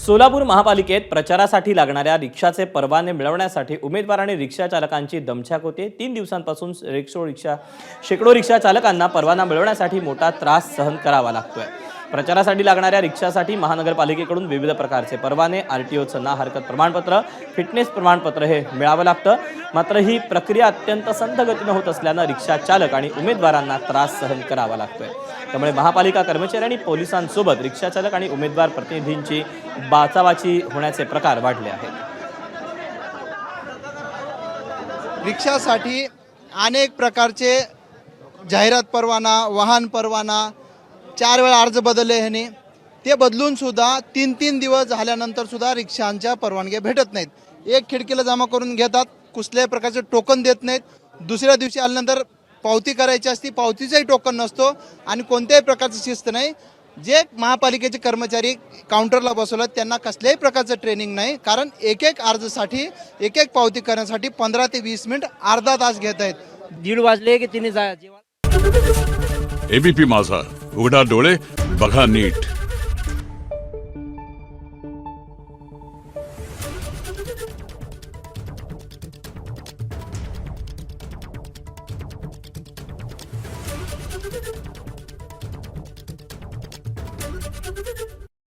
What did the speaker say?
सोलापूर महापालिकेत प्रचारासाठी लागणाऱ्या रिक्षाचे परवाने मिळवण्यासाठी उमेदवार आणि रिक्षा चालकांची दमछाक होते। 3 दिवसांपासून शेकडो रिक्षा चालकांना परवाना मिळवण्यासाठी मोठा त्रास सहन करावा लागतोय। प्रचारासाठी लागणाऱ्या रिक्षासाठी महानगरपालिकेकडून विविध प्रकारचे परवाने, आरटीओचं ना हरकत प्रमाणपत्र, फिटनेस प्रमाणपत्र हे मिळावं लागतं। मात्र ही प्रक्रिया अत्यंत संथ गतीने होत असल्याने रिक्षा चालक आणि उमेदवारांना त्रास सहन करावा लागतोय। त्यामुळे महापालिका कर्मचारी आणि पोलिसांसोबत रिक्षा चालक आणि उमेदवार प्रतिनिधींची बाचाबाची होण्याचे प्रकार वाढले आहेत। रिक्षासाठी अनेक प्रकारचे जाहिरात परवाना, वाहन परवाना 4 वेळा अर्ज बदलले ह्याने, ते बदलून सुद्धा 3-3 दिवस झाल्यानंतर सुद्धा रिक्षांच्या परवानग्या भेटत नाहीत। एक खिडकीला जमा करून घेतात, कुठल्याही प्रकारचे टोकन देत नाहीत। दुसऱ्या दिवशी आल्यानंतर पावती करायची असती, पावतीचाही टोकन नसतो आणि कोणत्याही प्रकारची शिस्त नाही। जे महापालिकेचे कर्मचारी काउंटरला बसवलं त्यांना कसल्याही प्रकारचं ट्रेनिंग नाही, कारण एक अर्जसाठी एक पावती करण्यासाठी 15 ते 20 मिनिट अर्धा तास घेत आहेत। 1:30 वाजले की तिने एबीपी माझा, उघडा डोळे बघा नीट।